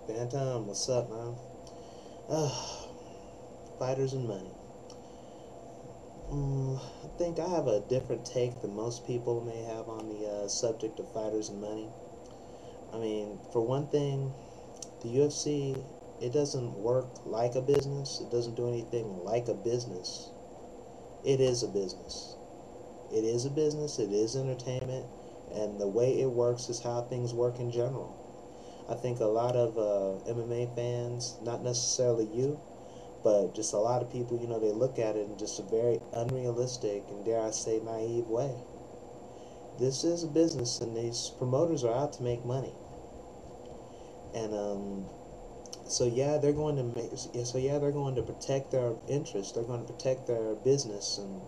Phantom, what's up, man? Fighters and money. I think I have a different take than most people may have on the subject of fighters and money. I mean, for one thing, the UFC, it doesn't work like a business. It doesn't do anything like a business. It is a business. It is a business. It is entertainment. And the way it works is how things work in general. I think a lot of MMA fans, not necessarily you, but just a lot of people, they look at it in just a very unrealistic and, dare I say, naive way. This is a business, and these promoters are out to make money. And so yeah, they're going to make. So yeah, they're going to protect their interests. They're going to protect their business, and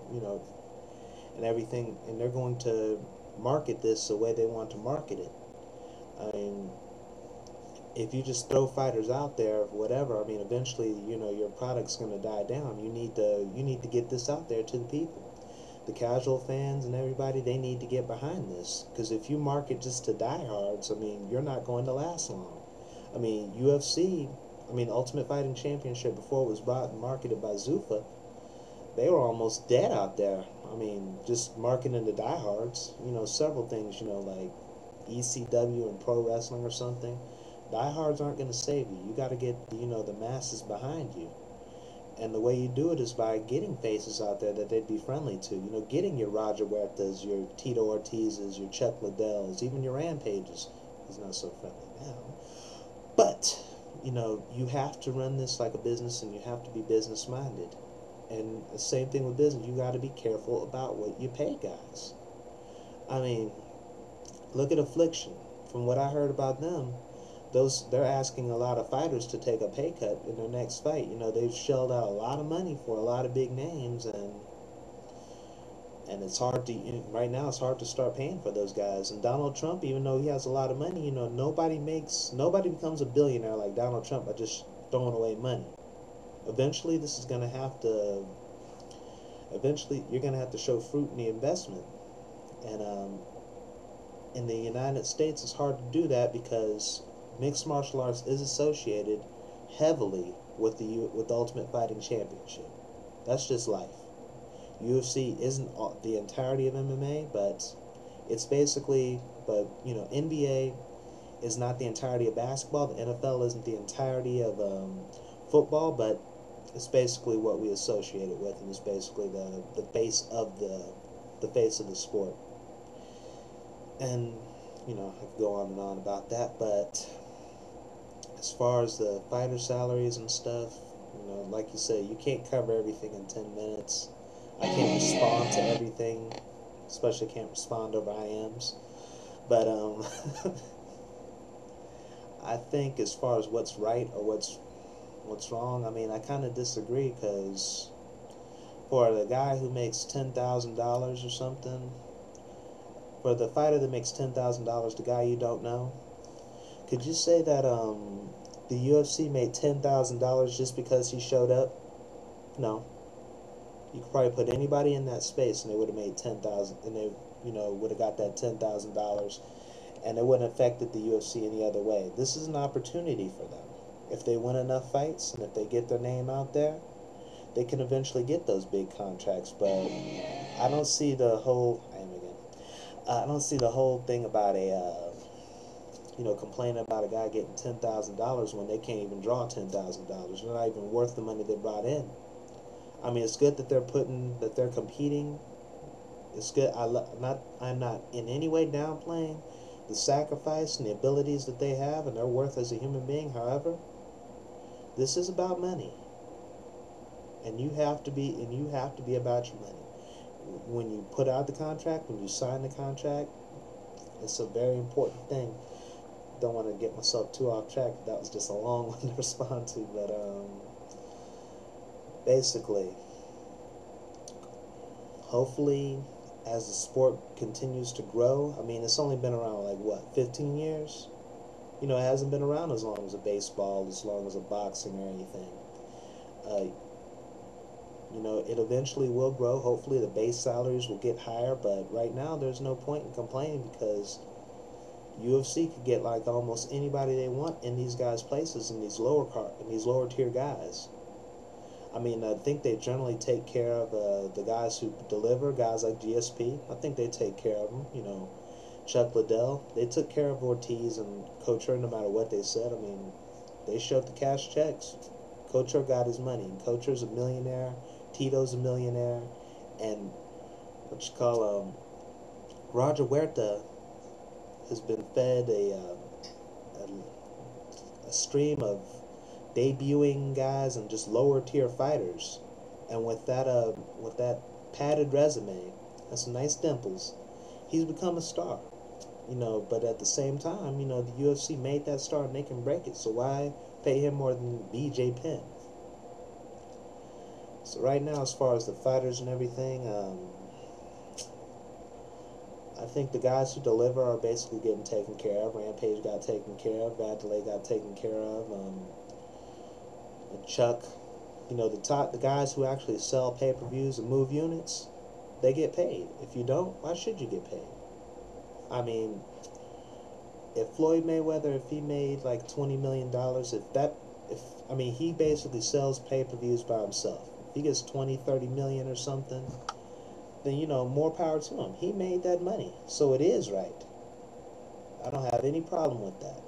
and everything. And they're going to market this the way they want to market it. I mean, if you just throw fighters out there, whatever, I mean, eventually, your product's going to die down. You need to get this out there to the people. The casual fans and everybody, they need to get behind this, because if you market just to diehards, I mean, you're not going to last long. I mean, UFC, I mean, Ultimate Fighting Championship, before it was bought and marketed by Zuffa, they were almost dead out there. I mean, just marketing to diehards, several things, like ECW and pro wrestling or something. Diehards aren't going to save you. You got to get, the masses behind you. And the way you do it is by getting faces out there that they'd be friendly to. Getting your Roger Huertas, your Tito Ortizes, your Chuck Liddells, even your Rampages. He's not so friendly now. But, you have to run this like a business, and you have to be business minded. And the same thing with business. You got to be careful about what you pay guys. I mean, look at Affliction. From what I heard about them, they're asking a lot of fighters to take a pay cut in their next fight. They've shelled out a lot of money for a lot of big names, and it's hard to right now. It's hard to start paying for those guys. And Donald Trump, even though he has a lot of money, nobody becomes a billionaire like Donald Trump by just throwing away money. Eventually, this is gonna have to. Eventually, you're gonna have to show fruit in the investment, and in the United States, it's hard to do that because mixed martial arts is associated heavily with the Ultimate Fighting Championship. That's just life. UFC isn't the entirety of MMA, but it's basically. But NBA is not the entirety of basketball. The NFL isn't the entirety of football, but it's basically what we associate it with, and it's basically the face of the face of the sport. And I could go on and on about that, but as far as the fighter salaries and stuff, like you said, you can't cover everything in 10 minutes. I can't respond to everything, especially can't respond over IMs. But I think as far as what's right or what's wrong, I mean, I kind of disagree, because for the guy who makes $10,000 or something, for the fighter that makes $10,000, the guy you don't know, could you say that the UFC made $10,000 just because he showed up? No. You could probably put anybody in that space, and they would have made 10,000, and they would have got that $10,000, and it wouldn't have affected the UFC any other way. This is an opportunity for them. If they win enough fights and if they get their name out there, they can eventually get those big contracts. But I don't see the whole. I don't see the whole thing about complaining about a guy getting $10,000 when they can't even draw $10,000. They're not even worth the money they brought in. I mean, it's good that they're competing. It's good. I'm not in any way downplaying the sacrifice and the abilities that they have and their worth as a human being. However, this is about money, and you have to be about your money. When you put out the contract, when you sign the contract, it's a very important thing. Don't want to get myself too off track. That was just a long one to respond to, but basically, hopefully, as the sport continues to grow, I mean, it's only been around like what, 15 years? It hasn't been around as long as a baseball, as long as a boxing or anything. Uh, it eventually will grow. Hopefully, the base salaries will get higher, but right now, there's no point in complaining, because UFC could get like almost anybody they want in these guys' places in these lower tier guys. I mean, I think they generally take care of the guys who deliver, guys like GSP. I think they take care of them. You know, Chuck Liddell. They took care of Ortiz and Couture no matter what they said. I mean, they showed the cash checks. Couture got his money. Couture's a millionaire. Tito's a millionaire. And what you call Roger Huerta has been fed a stream of debuting guys and just lower tier fighters, and with that padded resume and some nice dimples, he's become a star. You know, but at the same time, you know, the UFC made that star and they can break it. So why pay him more than BJ Penn? So right now, as far as the fighters and everything, I think the guys who deliver are basically getting taken care of. Rampage got taken care of. Vanderlei got taken care of. Chuck, you know, the guys who actually sell pay-per-views and move units, they get paid. If you don't, why should you get paid? I mean, if Floyd Mayweather, if he made like $20 million, I mean, he basically sells pay-per-views by himself. If he gets 20, 30 million or something, then, you know, more power to him. He made that money, so it is right. I don't have any problem with that.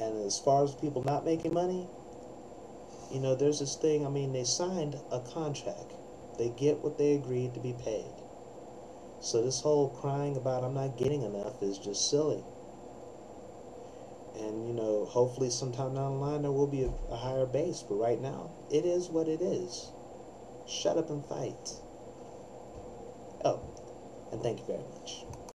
And as far as people not making money, you know, there's this thing, I mean, they signed a contract. They get what they agreed to be paid. So this whole crying about I'm not getting enough is just silly. And, you know, hopefully sometime down the line there will be a higher base. But right now, it is what it is. Shut up and fight. Oh, and thank you very much.